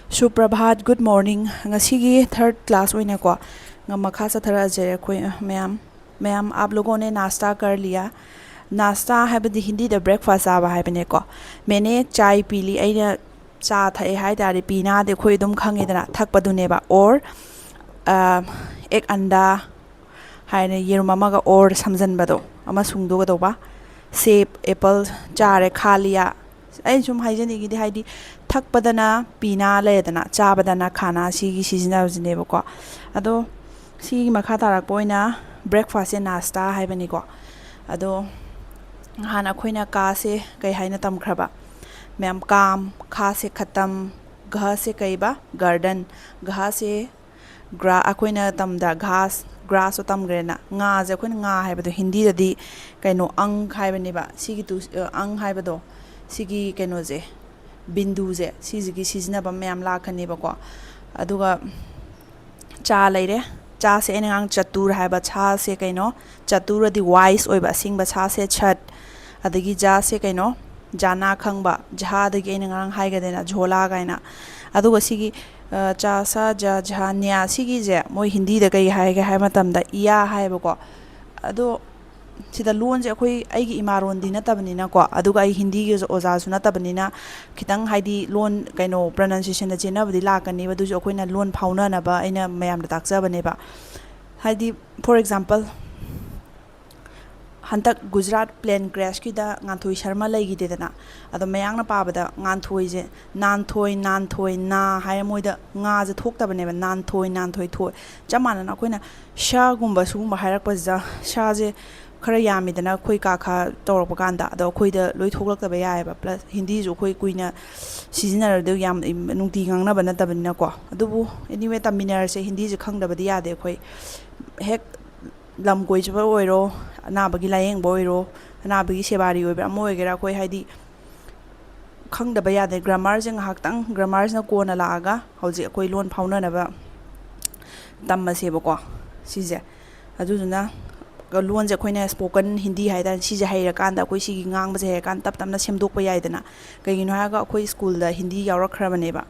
सुप्रभात good morning ngasi third class होने को मखा चथरजे अखोई मैम आप लोगों ने नाश्ता कर लिया नाश्ता है हिंदी द ब्रेकफास्ट चाबा है को मैंने चाय पी ली अना चा थे है पीना दे अखोई दुम खंगेदना थकपदुनेबा और एक अंडा है येरुम अमगा और समझनबदो अमा सुंगदोगदोबा सेब एप्पल चारे खा लिया आई सुम हाइजेनिक हाइदी थकपदना पीना लेदना चाबदना खाना सिगी सिजनबको अदो सिगी मखा तारकपोइना ब्रेकफास्ट से नाश्ता हाइबनिको अदो हाना खोइना का से कई हाइना तमख्रबा मैम काम खा से खत्म घ से कईबा गार्डन घा से ग्रा अखोइना तमदा घास ग्रास तमग्रेना nga जे अखोइना nga हाइबदो हिंदी ददी कइनो अंग हाइबनिबा सिगी तु अंग हाइबदो सिगी कइनो जे बिंदु जे सिगी सिजनब मैम लाखनेबको अदुगा चा लेरे चा से एनगांग चतुर हाइबा छा से कइनो चतुर दि वाइस ओइबा सिंगबा छा से छत अदगी जा से कइनो जाना खंगबा जहा दगी एनगांग हाइगदेना झोला गाइना अदुगा सिगी चा सा जा जहा न्या सिगी जे मोय हिंदी द कई हाइगे हाइ मतमदा इया हाइबको अदो सिदा लोन जे अखोई आइगी इमारोन दी नतबनिना को अदुगा आई हिंदी गे ओजा सु नतबनिना खितंग हाइदी लोन कइनो प्रोनाउंसिएशन द जेनबदी लाकनी बदुजो अखोइना लोन फाउननबा आइना मयाम द ताकजबनेबा हाइदी फॉर एग्जांपल हंतक गुजरात प्लेन क्रैश की गांथोई शर्मा लेगिदेदना अदो मयांगना पाबदा गांथोई जे नानथोई ना हाय मोइदा nga जे थोक्तबनेबा नानथोई थोई चमानना अखोइना शा गुंबा सुगुंबा हायरकपजा शा जे खरा यामिदना खोई काखा तौरप कांदा अदो खोइदा लोइ थोक्लक्तबा यायबा प्लस हिंदी जो खोइ कुइना सिजनरदो याम नुंगती गांगनाबा नतबनिना को अदुबु एनीवे तमिनर से हिंदी जे खंगदबदी यादे खोइ हेक लम कोइजबा ओइरो अनाबगी लायेंगबा ओइरो अनाबगी सेबारी ओइबा अमो ओइगेरा खोइ हाइदी खंगदबा यादे ग्रामर जे ngahaktang ग्रामर ना कोना लागा हौजि अखोइ लोन फाउननबा तम्मसेबको सिजे अदुजुना लोन जे अखोइना स्पोकन हिंदी हाइदा सिजे हाइरकांदा अखोइ सिगी ngangbजे हेकान तप तपना सेमदोकपा याइदना कइगिनो हागा अखोइ स्कूल दा हिंदी यावरखरबनेबा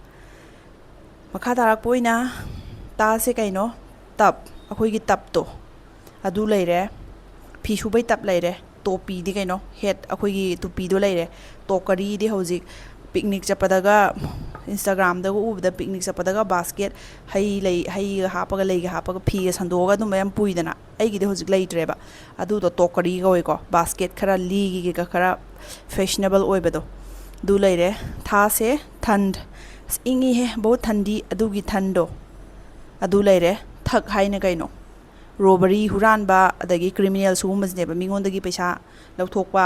मखा तारकपोइना ता से कइनो तप अखोइगी तप तो अदु लेरे फिसुबै तप लेरे टोपी दि कइनो हेड अखोइगी टोपीदो लेरे टोकरी दि हौजि पिकनिक चपदागा इंस्टाग्राम दगा उबदा पिकनिक चपदागा बास्केट हई हापगा लेगे हापगा फीगा संदोगा दुम मयम पुइदना आइगिदि हौजिक लेट्रेबा अदुदो टोकरी गवेको बास्केट खरा लीगी गे खरा फैशनेबल ओइबदो दु लेरे था से ठंड इंगी हे बहुत ठंडी अदुगी ठंडो अदु लेरे थक हाइने कइनो रोबरी हुरानबा अदगी क्रिमिनल सुगुमबजनेबा मिंगोंदगी पैसा लौथोकपा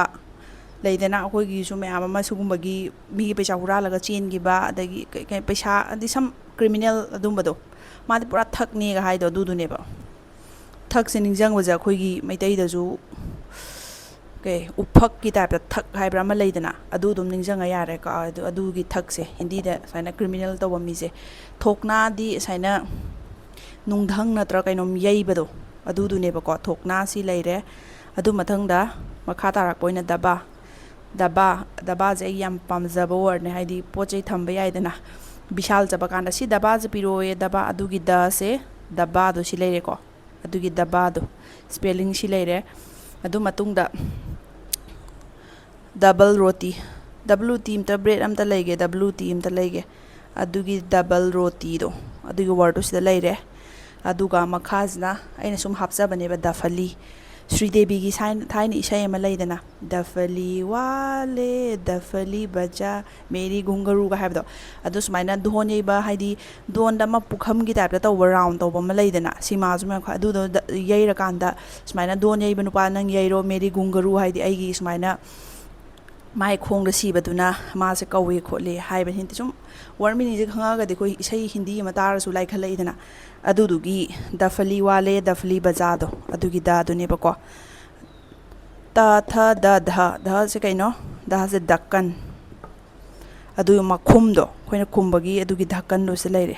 लेदेना अखोइगी सु मयाम अमा सुगुमबगी मिगी पैसा हुरालगा चेनगिबा अदगी पैसा अदि सम क्रिमिनल अदुमबदो मादि पुरा थकनेगा हाइदो दुदुनेबा थक से निंगजंगबजा अखोइगी मैतैदजु के उफक की टाइप थक हाइब्रा अमा लेदेना अदुदुम निंगजंगा यारे का अदुगी थक से हिंदी द साइना क्रिमिनल तोबा मिसे थोकना दि साइना नुंगधंग नत्र कइनोम यैबदो अदुदुनेबको थोकना सि लेरे अदु मथंगदा मखा तारकपोइना दबा जे याम पामजबा वर्ड ने हाइदी पोचै थंबा याइदना विशाल जबा कांदा सि दबा जे पिरोए दबा अदुगी द से दबा दो सि लेरे को अदुगी दबा दो स्पेलिंग सि लेरे अदु मतुंगदा डबल रोटी डब्ल्यू टीम त ब्रेड अमता लेगे डब्ल्यू टीम त लेगे अदुगी डबल रोटी दो अदुगी वर्ड तो सिदा लेरे अदुगा मखाजना आइना सुम हापजाबनेबा दफली श्रीदेवी की थाइन इसाई अमा लेदना दफली वाले दफली बजा मेरी गुंगरू का हाइबदो अदु सुमाइना दोन येबा हाइदी दोन दमा पुखम की टाइप ता ओवर राउंड तोबा मा लेदना सीमाजु मा अदु येरा कांदा सुमाइना दोन येबा नुपा नंग येरो मेरी गुंगरू हाइदी आइगी सुमाइना माइ खोंग द सिबदुना मासे कौवे खोले हाइबा हिंति सुम वर्ड मीनिंग जे खंगागदि कोइ इसै हिंदी अमा तारसु लाइखलैदना अदुदुगी दफली वाले दफली बजादो अदुगी दादुनेबको ता था ध से कइनो द से दक्कन अदु मखुमदो खोइना खुमबगी अदुगी धक्कन दो से लेरे